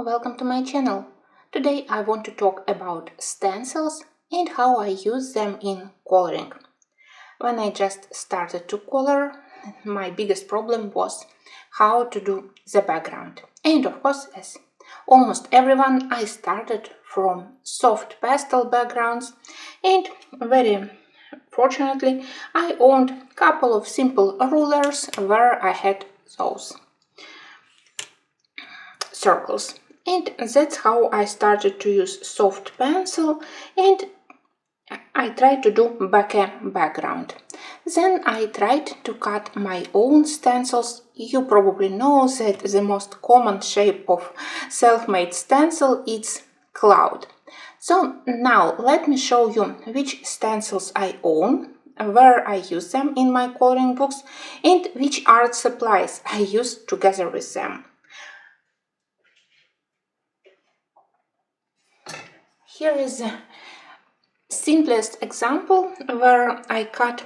Welcome to my channel. Today I want to talk about stencils and how I use them in coloring. When I just started to color, my biggest problem was how to do the background. And of course, as almost everyone, I started from soft pastel backgrounds, and very fortunately I owned a couple of simple rulers where I had those circles. And that's how I started to use soft pencil, and I tried to do bokeh background. Then I tried to cut my own stencils. You probably know that the most common shape of self-made stencil is cloud. So now let me show you which stencils I own, where I use them in my coloring books, and which art supplies I use together with them. Here is the simplest example where I cut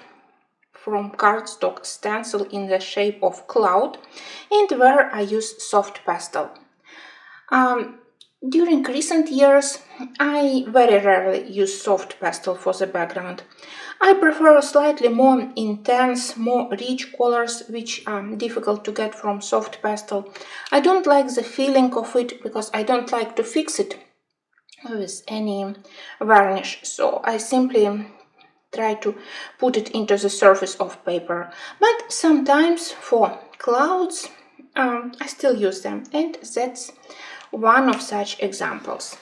from cardstock stencil in the shape of cloud and where I use soft pastel. During recent years, I very rarely use soft pastel for the background. I prefer slightly more intense, more rich colors which are difficult to get from soft pastel. I don't like the feeling of it because I don't like to fix it with any varnish, so I simply try to put it into the surface of paper. But sometimes for clouds I still use them, and that's one of such examples.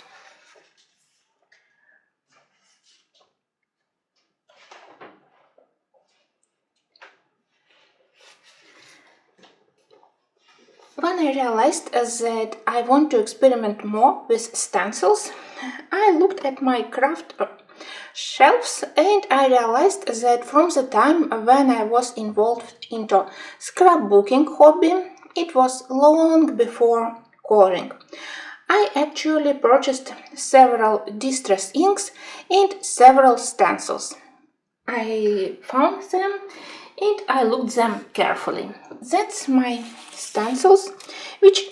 When I realized that I want to experiment more with stencils, I looked at my craft shelves and I realized that from the time when I was involved into scrapbooking hobby, it was long before coloring. I actually purchased several distress inks and several stencils. I found them and I looked them carefully. That's my stencils, which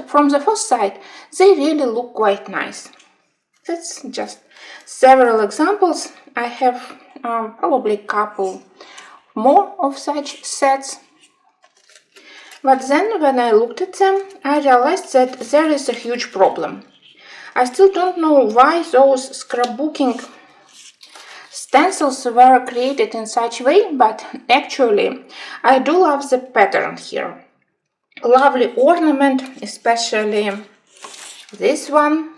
from the first sight they really look quite nice. That's just several examples. I have probably a couple more of such sets. But then when I looked at them, I realized that there is a huge problem. I still don't know why those scrapbooking stencils were created in such way, but actually I do love the pattern here. Lovely ornament, especially this one.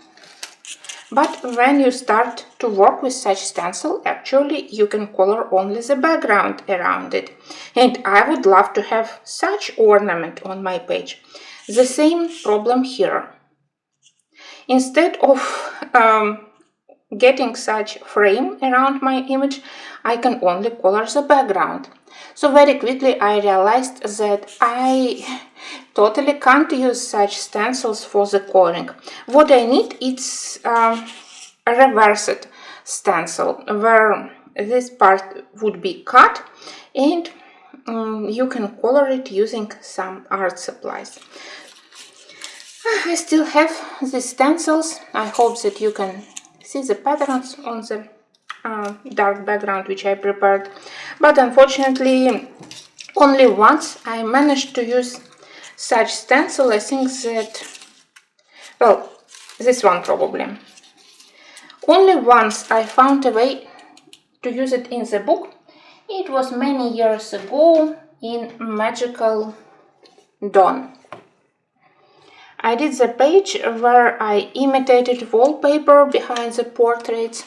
But when you start to work with such stencil, actually you can color only the background around it. And I would love to have such ornament on my page. The same problem here. Instead of getting such frame around my image, I can only color the background. So very quickly I realized that I totally can't use such stencils for the coloring. What I need is a reversed stencil where this part would be cut and you can color it using some art supplies. I still have these stencils. I hope that you can see the patterns on the dark background which I prepared, but unfortunately only once I managed to use such stencil. I think that, well, this one probably. Only once I found a way to use it in the book. It was many years ago in Magical Dawn. I did the page where I imitated wallpaper behind the portraits.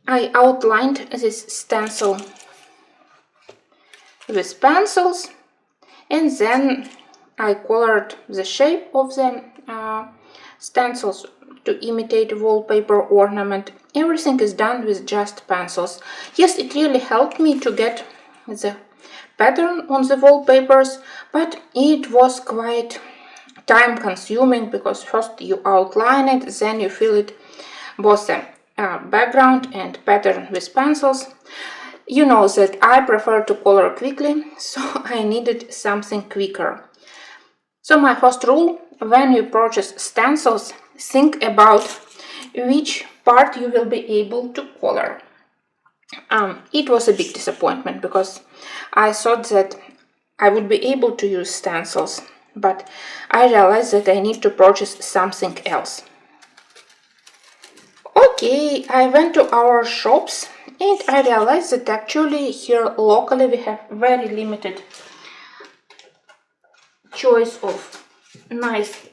I outlined this stencil with pencils and then I colored the shape of the stencils to imitate wallpaper ornament. Everything is done with just pencils. Yes, it really helped me to get the pattern on the wallpapers, but it was quite time consuming because first you outline it, then you fill it both the background and pattern with pencils. You know that I prefer to color quickly, so I needed something quicker. So my first rule, when you purchase stencils, think about which part you will be able to color. It was a big disappointment because I thought that I would be able to use stencils, but I realized that I need to purchase something else. Okay, I went to our shops and I realized that actually here locally we have very limited choice of nice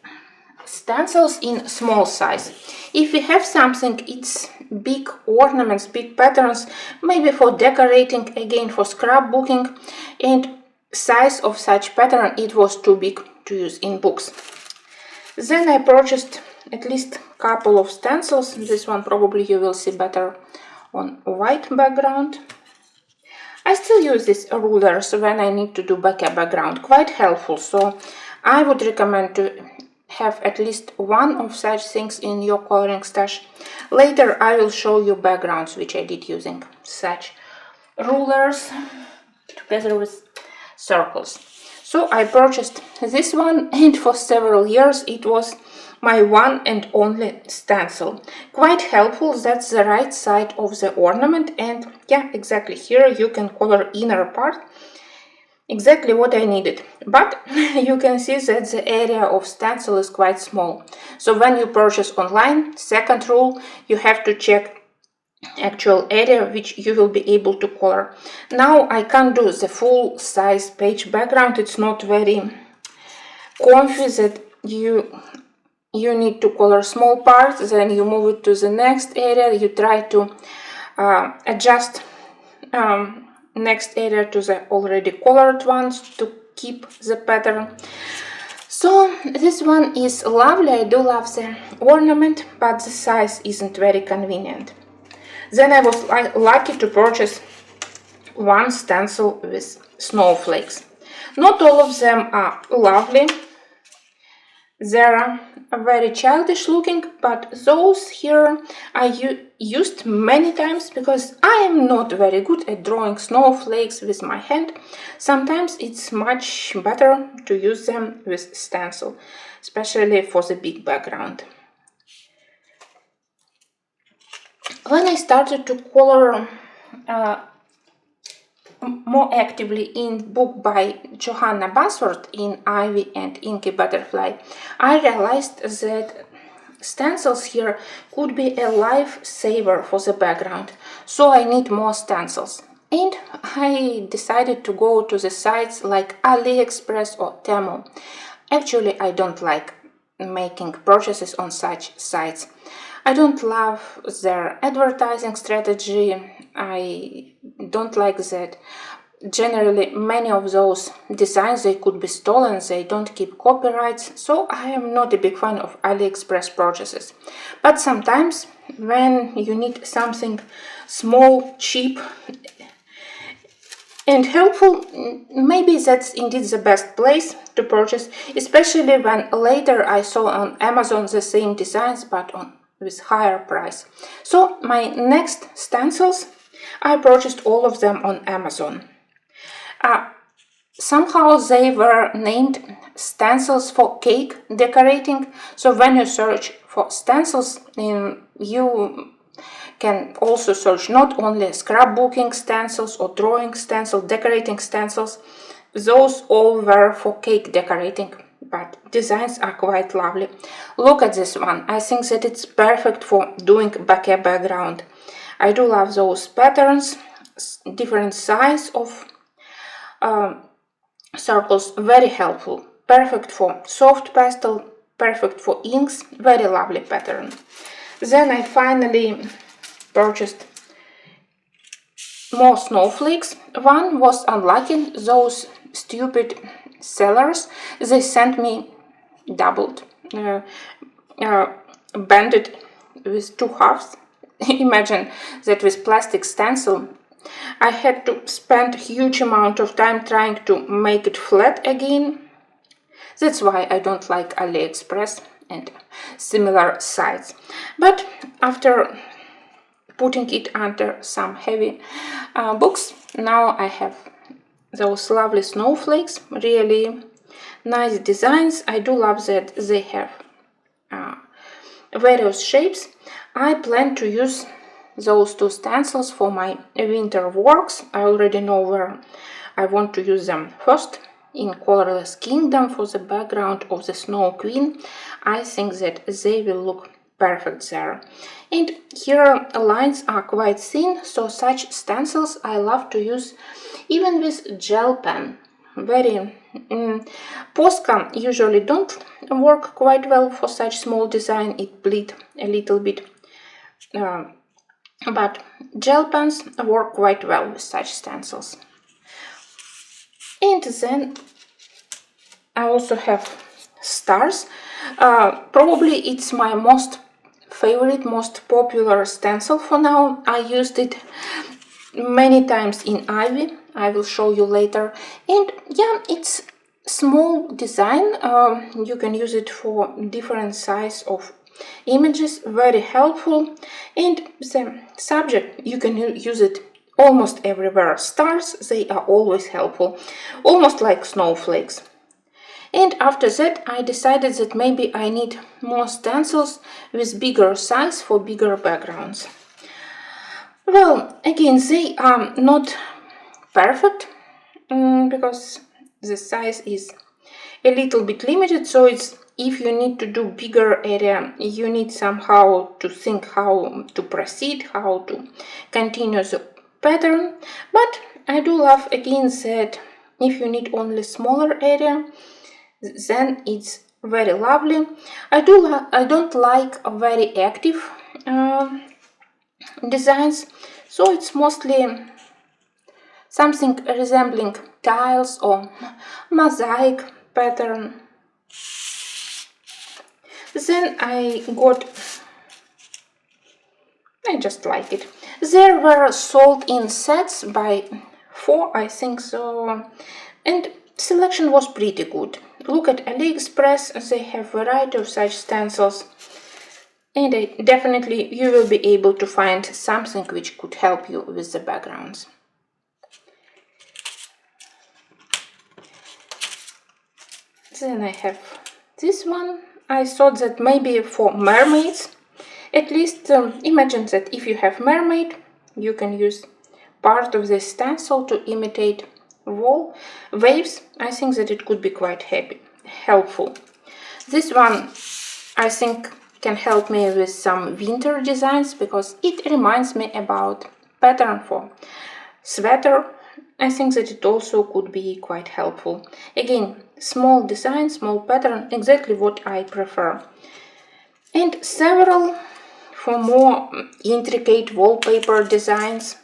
stencils in small size. If we have something, it's big ornaments, big patterns, maybe for decorating, again for scrapbooking, and size of such pattern, it was too big to use in books. Then I purchased at least a couple of stencils. This one probably you will see better on white background. I still use these rulers when I need to do background, quite helpful, so I would recommend to have at least one of such things in your coloring stash. Later I will show you backgrounds which I did using such rulers together with circles. So I purchased this one, and for several years it was my one and only stencil. Quite helpful, that's the right side of the ornament, and yeah, exactly here you can color inner part. Exactly what I needed, but you can see that the area of stencil is quite small. So when you purchase online, second rule, you have to check actual area which you will be able to color. Now I can't do the full size page background, it's not very comfy that you need to color small parts, then you move it to the next area, you try to adjust next area to the already colored ones to keep the pattern. So this one is lovely, I do love the ornament, but the size isn't very convenient. Then I was lucky to purchase one stencil with snowflakes. Not all of them are lovely, they're very childish looking, but those here I used many times because I am not very good at drawing snowflakes with my hand. Sometimes it's much better to use them with stencil, especially for the big background. When I started to color more actively in book by Johanna Basford in Ivy and Inky Butterfly, I realized that stencils here could be a lifesaver for the background, so I need more stencils. And I decided to go to the sites like AliExpress or Temu. Actually, I don't like making purchases on such sites. I don't love their advertising strategy. I don't like that. Generally, many of those designs, they could be stolen, they don't keep copyrights, so I am not a big fan of AliExpress purchases. But sometimes, when you need something small, cheap, and helpful, maybe that's indeed the best place to purchase, especially when later I saw on Amazon the same designs, but with higher price. So my next stencils, I purchased all of them on Amazon. Somehow they were named stencils for cake decorating, so when you search for stencils, you can also search not only scrapbooking stencils or drawing stencils, decorating stencils. Those all were for cake decorating, but designs are quite lovely. Look at this one. I think that it's perfect for doing bouquet background. I do love those patterns, different size of circles, very helpful. Perfect for soft pastel, perfect for inks, very lovely pattern. Then I finally purchased more snowflakes. One was unlucky, those stupid sellers, they sent me doubled, banded with two halves. Imagine that with plastic stencil. I had to spend a huge amount of time trying to make it flat again. That's why I don't like AliExpress and similar sites. But after putting it under some heavy books, now I have those lovely snowflakes, really nice designs. I do love that they have various shapes. I plan to use those two stencils for my winter works. I already know where I want to use them. First, in Colorless Kingdom for the background of the Snow Queen. I think that they will look perfect there. And here lines are quite thin, so such stencils I love to use even with gel pen. Very Posca usually don't work quite well for such small design, it bleed a little bit, but gel pens work quite well with such stencils. And then I also have stars. Probably it's my most favorite, most popular stencil for now. I used it many times in Ivy. I will show you later. And yeah, it's small design. You can use it for different size of images. Very helpful. And the subject, you can use it almost everywhere. Stars, they are always helpful, almost like snowflakes. And after that I decided that maybe I need more stencils with bigger size for bigger backgrounds. Well, again, they are not perfect because the size is a little bit limited, so it's if you need to do bigger area, you need somehow to think how to proceed, how to continue the pattern. But I do love again that if you need only smaller area, then it's very lovely. I don't like very active designs, so it's mostly something resembling tiles or mosaic pattern. Then I just like it. There were sold in sets by 4, I think so, and selection was pretty good. Look at AliExpress, they have variety of such stencils, and definitely you will be able to find something which could help you with the backgrounds. Then I have this one. I thought that maybe for mermaids, at least imagine that if you have mermaid, you can use part of this stencil to imitate waves. I think that it could be quite helpful. This one I think can help me with some winter designs because it reminds me about pattern for sweater. I think that it also could be quite helpful. Again, small design, small pattern, exactly what I prefer. And several for more intricate wallpaper designs.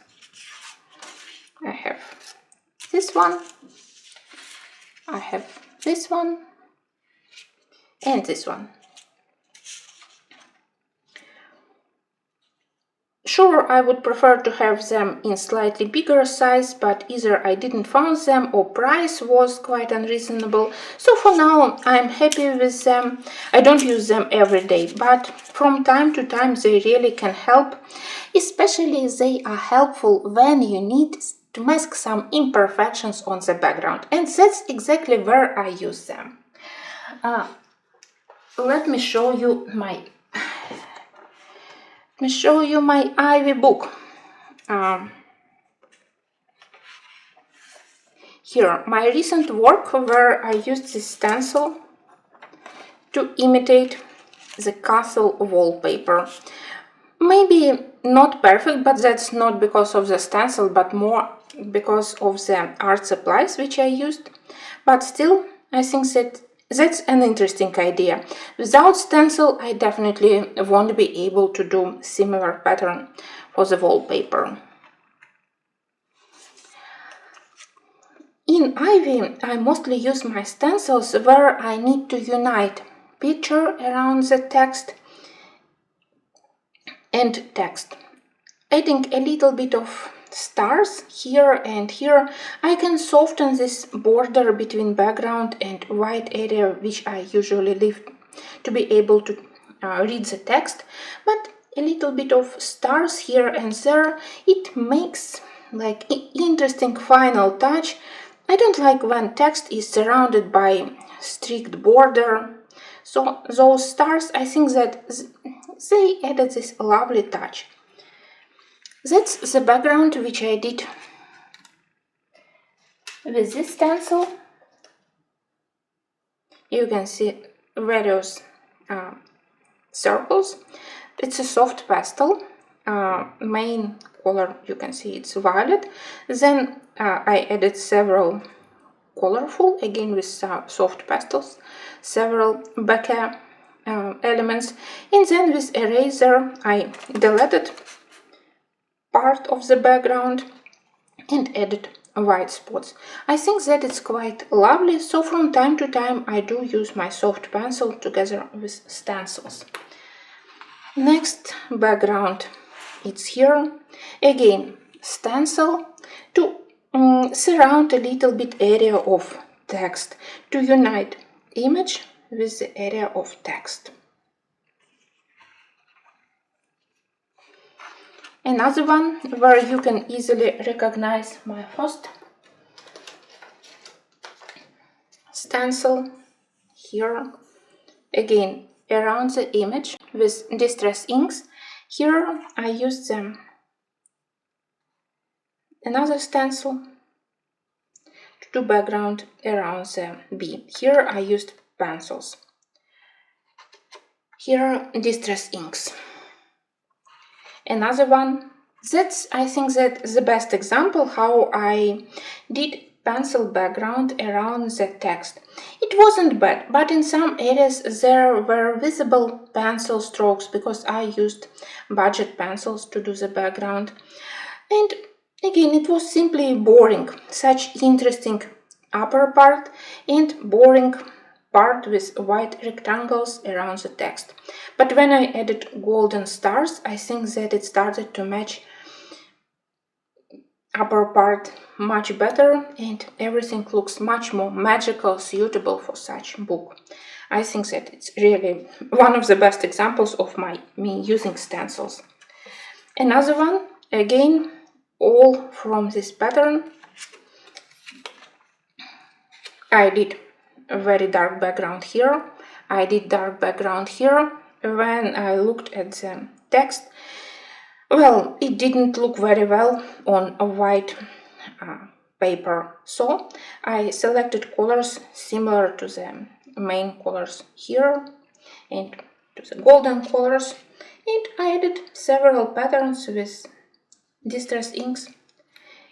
I have this one, I have this one, and this one. Sure, I would prefer to have them in slightly bigger size, but either I didn't find them or price was quite unreasonable. So for now I'm happy with them. I don't use them every day, but from time to time they really can help. Especially they are helpful when you need to mask some imperfections on the background, and that's exactly where I use them. Let me show you my Ivy book. Here, my recent work where I used this stencil to imitate the castle wallpaper. Maybe not perfect, but that's not because of the stencil, but more because of the art supplies which I used. But still, I think that that's an interesting idea. Without stencil, I definitely won't be able to do similar pattern for the wallpaper. In Ivy, I mostly use my stencils where I need to unite picture around the text and text. Adding a little bit of stars here and here, I can soften this border between background and white area which I usually leave to be able to read the text, but a little bit of stars here and there, it makes like interesting final touch. I don't like when text is surrounded by strict border. So those stars, I think that they added this lovely touch. That's the background which I did with this stencil. You can see various circles. It's a soft pastel. Main color, you can see it's violet. Then I added several colorful, again with soft pastels, several bokeh elements, and then with eraser I deleted part of the background and added white spots. I think that it's quite lovely, so from time to time I do use my soft pencil together with stencils. Next background, it's here. Again, stencil to surround a little bit area of text, to unite image with the area of text. Another one where you can easily recognize my first stencil here. Again, around the image with distress inks. Here I used another stencil to do background around the bee. Here I used pencils. Here distress inks. Another one, that's I think that the best example how I did pencil background around the text. It wasn't bad, but in some areas there were visible pencil strokes because I used budget pencils to do the background. And again, it was simply boring, such interesting upper part and boring part with white rectangles around the text. But when I added golden stars, I think that it started to match upper part much better and everything looks much more magical, suitable for such book. I think that it's really one of the best examples of me using stencils. Another one, again, all from this pattern. I did a very dark background here. I did dark background here. When I looked at the text, well, it didn't look very well on a white paper. So I selected colors similar to the main colors here and to the golden colors. And I added several patterns with distress inks.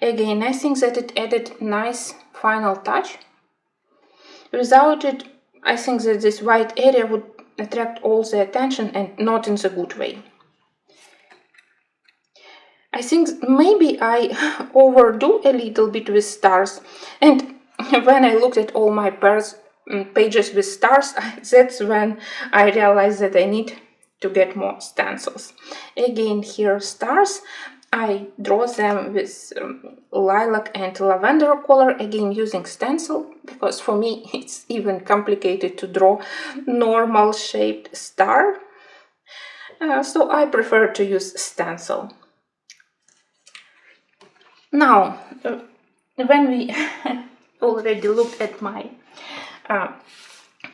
Again, I think that it added nice final touch. Without it, I think that this white area would attract all the attention and not in the good way. I think maybe I overdo a little bit with stars, and when I looked at all my pages with stars, that's when I realized that I need to get more stencils. Again, here stars. I draw them with lilac and lavender color, again using stencil, because for me it's even complicated to draw normal shaped star. So I prefer to use stencil. Now, when we already looked at my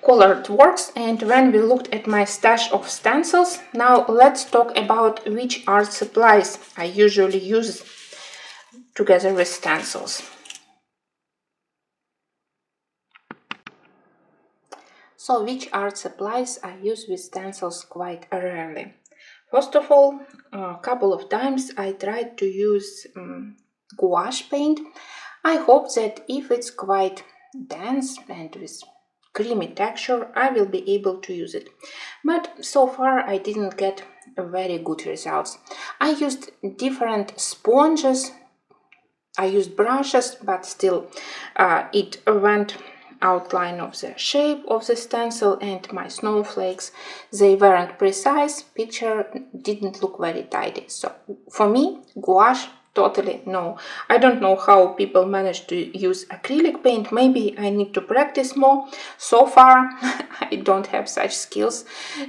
colored works and when we looked at my stash of stencils, now let's talk about which art supplies I usually use together with stencils. So which art supplies I use with stencils quite rarely. First of all, a couple of times I tried to use gouache paint. I hope that if it's quite dense and with creamy texture, I will be able to use it. But so far I didn't get very good results. I used different sponges, I used brushes, but still it went outline of the shape of the stencil and my snowflakes. They weren't precise, picture didn't look very tidy. So for me, gouache, totally no. I don't know how people manage to use acrylic paint. Maybe I need to practice more. So far, I don't have such skills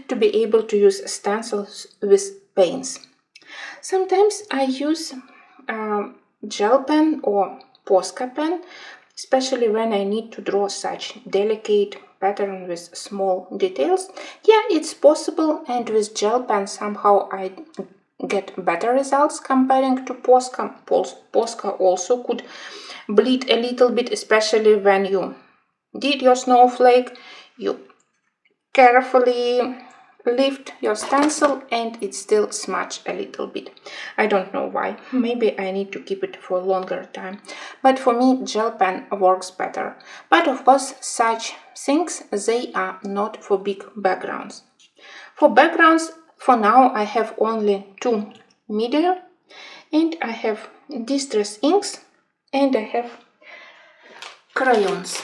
to be able to use stencils with paints. Sometimes I use gel pen or Posca pen, especially when I need to draw such delicate pattern with small details. Yeah, it's possible, and with gel pen somehow I get better results comparing to Posca. Posca also could bleed a little bit, especially when you did your snowflake. You carefully lift your stencil and it still smudged a little bit. I don't know why. Maybe I need to keep it for a longer time. But for me, gel pen works better. But of course, such things, they are not for big backgrounds. For backgrounds, for now, I have only 2 media, and I have distress inks, and I have crayons.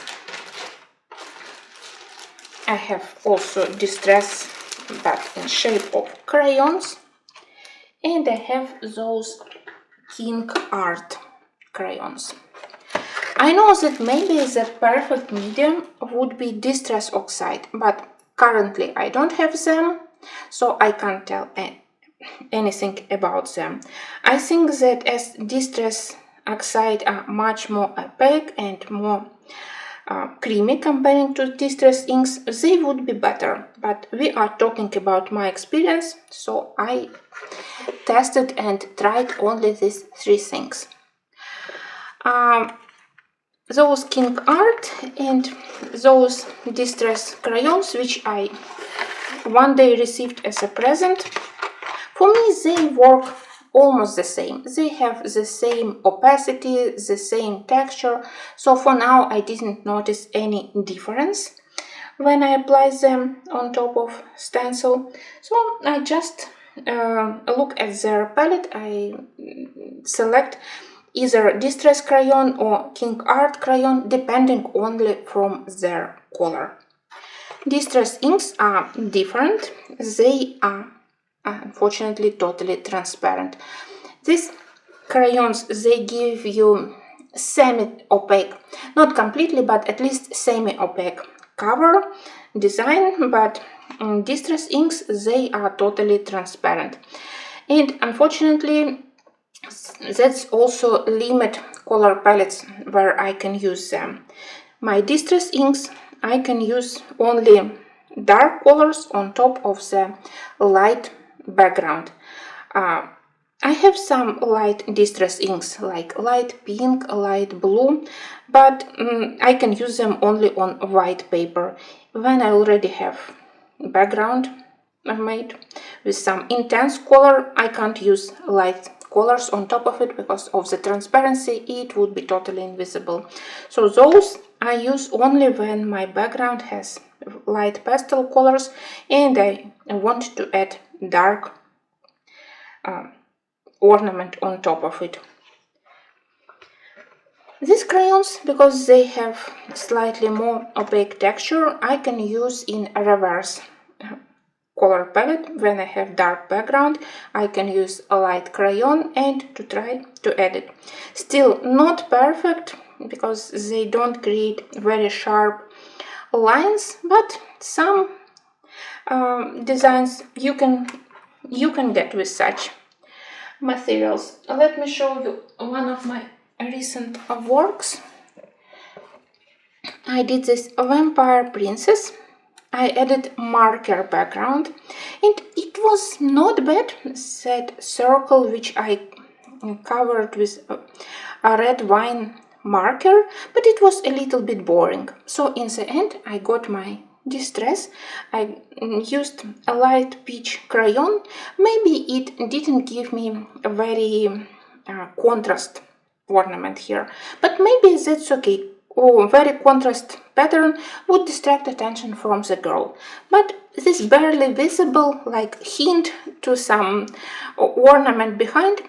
I have also distress, but in shape of crayons, and I have those King Art crayons. I know that maybe the perfect medium would be distress oxide, but currently I don't have them, so I can't tell anything about them. I think that as distress oxide are much more opaque and more creamy comparing to distress inks, they would be better, but we are talking about my experience, so I tested and tried only these 3 things. Those King Art and those distress crayons, which I one day received as a present, for me they work almost the same. They have the same opacity, the same texture, so for now I didn't notice any difference when I apply them on top of stencil. So I just look at their palette, I select either distress crayon or King Art crayon, depending only from their color. Distress inks are different. They are unfortunately totally transparent. These crayons, they give you semi-opaque, not completely, but at least semi-opaque cover design, but distress inks, they are totally transparent. And unfortunately, that's also limit color palettes where I can use them. My distress inks, I can use only dark colors on top of the light background. I have some light distress inks like light pink, light blue, but I can use them only on white paper. When I already have background made with some intense color, I can't use light colors on top of it because of the transparency, it would be totally invisible. So those I use only when my background has light pastel colors and I want to add dark ornament on top of it. These crayons, because they have slightly more opaque texture, I can use in a reverse color palette. When I have dark background, I can use a light crayon and to try to add it. Still not perfect because they don't create very sharp lines, but some designs you can get with such materials. Let me show you one of my recent works. I did this vampire princess. I added marker background and it was not bad. That circle which I covered with a red wine marker, but it was a little bit boring. So in the end I got my distress. I used a light peach crayon. Maybe it didn't give me a very contrast ornament here, but maybe that's okay. Oh, very contrast pattern would distract attention from the girl, but this barely visible like hint to some ornament behind,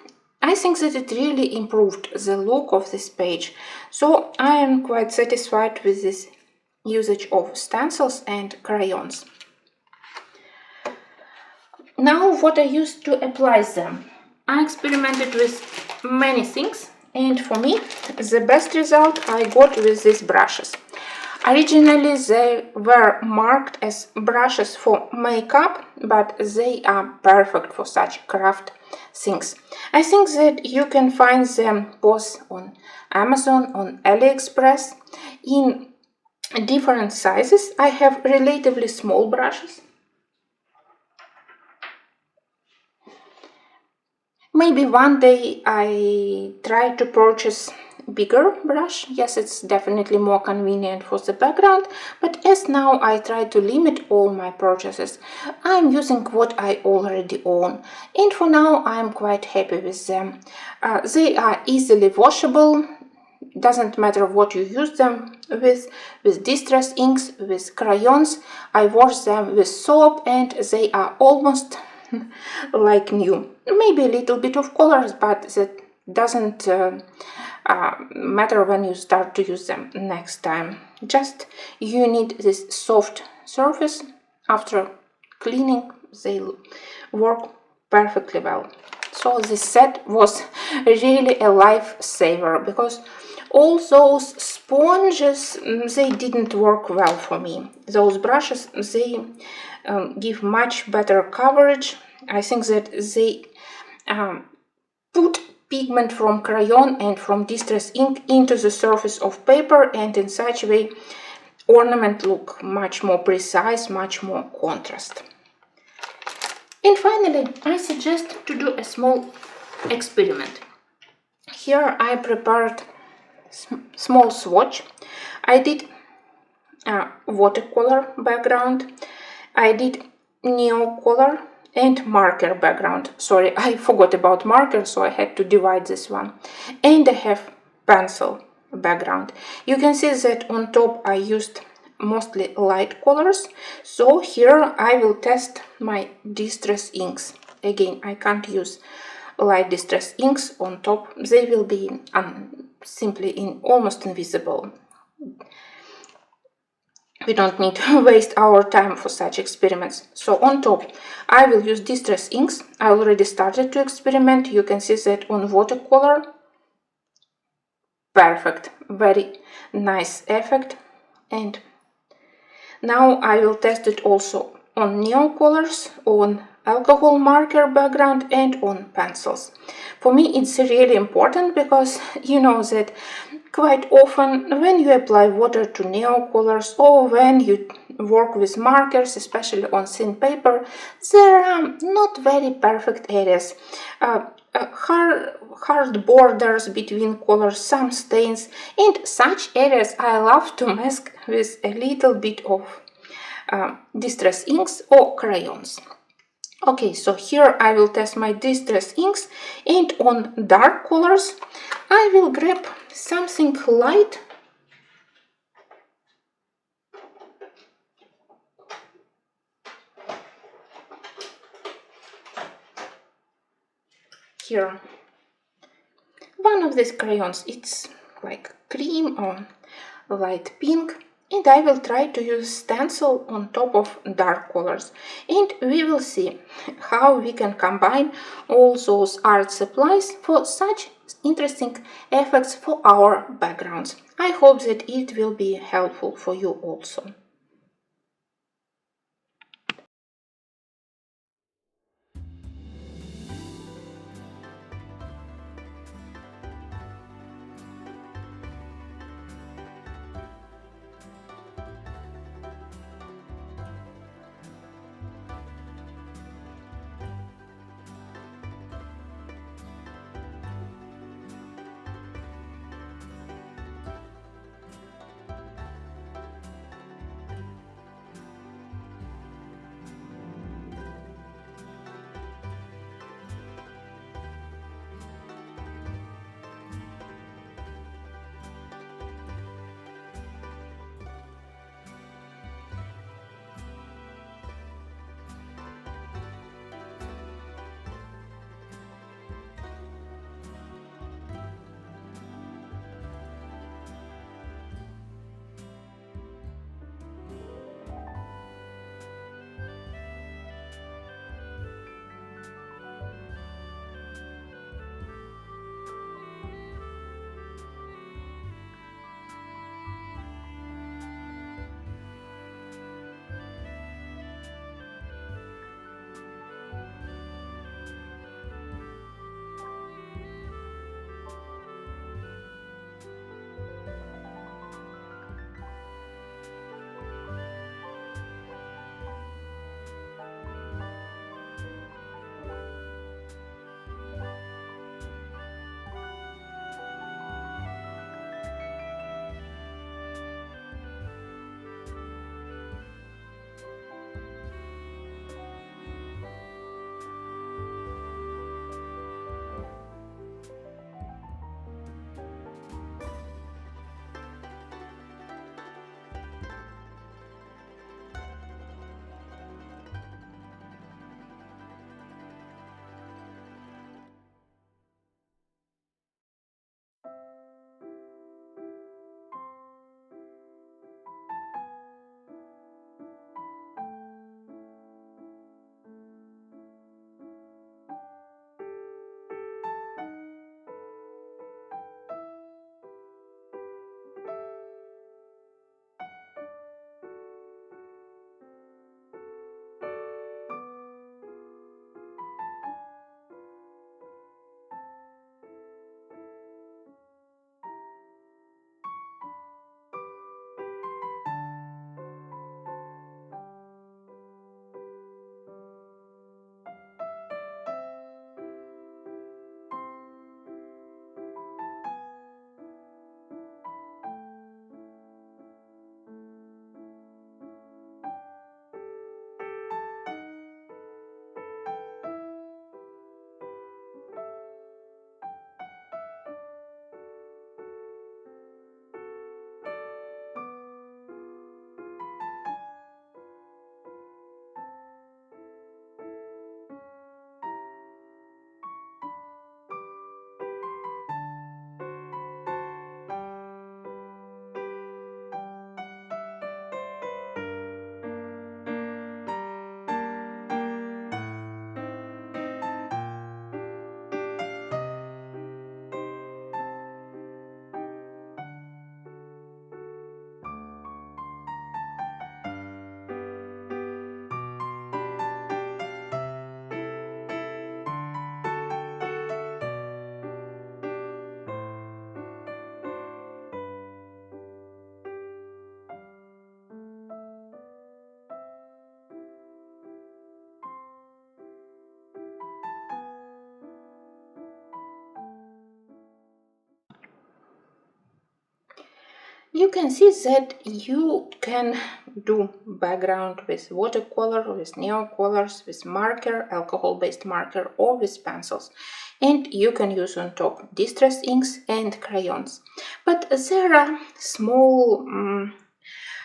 I think that it really improved the look of this page. So I am quite satisfied with this usage of stencils and crayons. Now what I used to apply them. I experimented with many things, and for me the best result I got with these brushes. Originally they were marked as brushes for makeup, but they are perfect for such craft things. I think that you can find them both on Amazon, on AliExpress, in different sizes. I have relatively small brushes. Maybe one day I try to purchase bigger brush. Yes, it's definitely more convenient for the background, but as now I try to limit all my purchases, I'm using what I already own, and for now I'm quite happy with them. They are easily washable. Doesn't matter what you use them with distress inks, with crayons. I wash them with soap and they are almost like new. Maybe a little bit of colors, but that doesn't matter when you start to use them next time. Just you need this soft surface. After cleaning, they work perfectly well. So this set was really a lifesaver, because all those sponges, they didn't work well for me. Those brushes, they give much better coverage. I think that they put pigment from crayon and from distress ink into the surface of paper, and in such a way ornament look much more precise, much more contrast. And finally, I suggest to do a small experiment. Here I prepared small swatch. I did a watercolor background, I did neo color and marker background. Sorry, I forgot about marker, so I had to divide this one. And I have pencil background. You can see that on top I used mostly light colors, so here I will test my distress inks. Again, I can't use light distress inks on top. They will be simply almost invisible. We don't need to waste our time for such experiments. So on top I will use distress inks. I already started to experiment. You can see that on watercolor. Perfect, very nice effect. And now I will test it also on neo colors, on alcohol marker background and on pencils. For me it's really important, because you know that quite often when you apply water to neo colors or when you work with markers, especially on thin paper, there are not very perfect areas. Hard borders between colors, some stains, and such areas I love to mask with a little bit of distress inks or crayons. Okay, so here I will test my distress inks, and on dark colors I will grab something light. Here, one of these crayons, it's like cream or light pink, and I will try to use stencil on top of dark colors, and we will see how we can combine all those art supplies for such interesting effects for our backgrounds. I hope that it will be helpful for you also. you can see that you can do background with watercolor, with neocolors, with marker, alcohol-based marker, or with pencils. And you can use on top distress inks and crayons. But there are small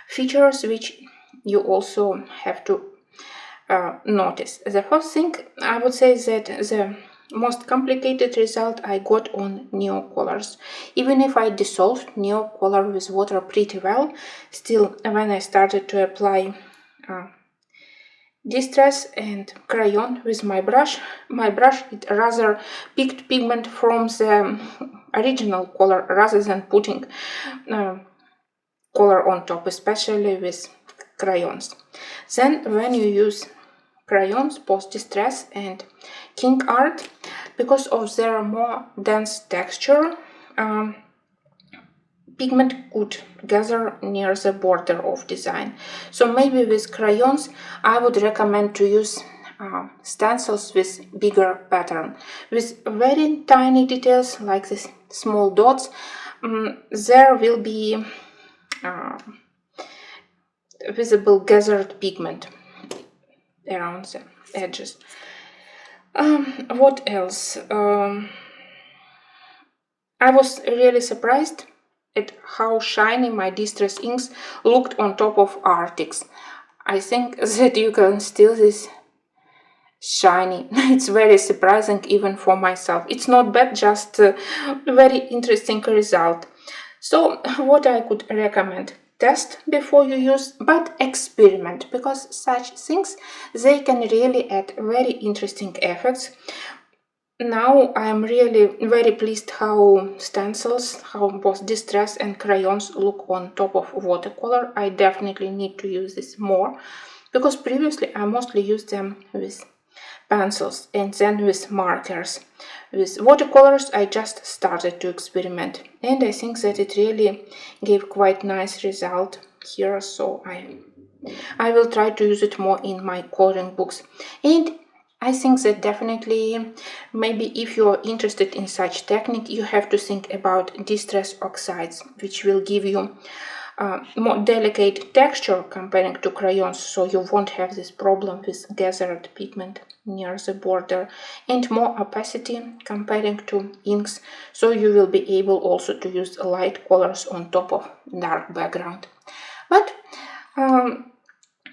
features which you also have to notice. The first thing, I would say that the most complicated result I got on neocolors. Even if I dissolved neocolor with water pretty well, still when I started to apply distress and crayon with my brush it rather picked pigment from the original color rather than putting color on top, especially with crayons. Then when you use crayons, post distress and king art, because of their more dense texture, pigment could gather near the border of design. So maybe with crayons I would recommend to use stencils with bigger pattern. With very tiny details like these small dots, there will be visible gathered pigment around the edges. What else? I was really surprised at how shiny my distress inks looked on top of Arctics. I think that you can still this shiny. It's very surprising even for myself. It's not bad, just a very interesting result. So what I could recommend: test before you use, but experiment, because such things, they can really add very interesting effects. Now I'm really very pleased how stencils, how both distress and crayons look on top of watercolor. I definitely need to use this more, because previously I mostly used them with pencils and then with markers. With watercolors I just started to experiment, and I think that it really gave quite nice result here, so I will try to use it more in my coloring books. And I think that definitely, maybe if you're interested in such technique, you have to think about distress oxides, which will give you more delicate texture comparing to crayons, so you won't have this problem with gathered pigment near the border, and more opacity comparing to inks, so you will be able also to use light colors on top of dark background. But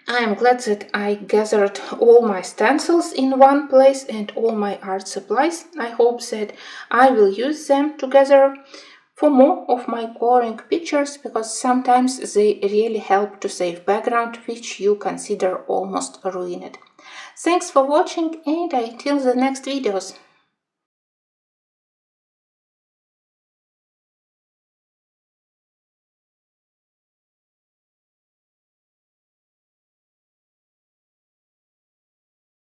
I am glad that I gathered all my stencils in one place and all my art supplies. I hope that I will use them together for more of my coloring pictures, because sometimes they really help to save background which you consider almost ruined. Thanks for watching, and until the next videos.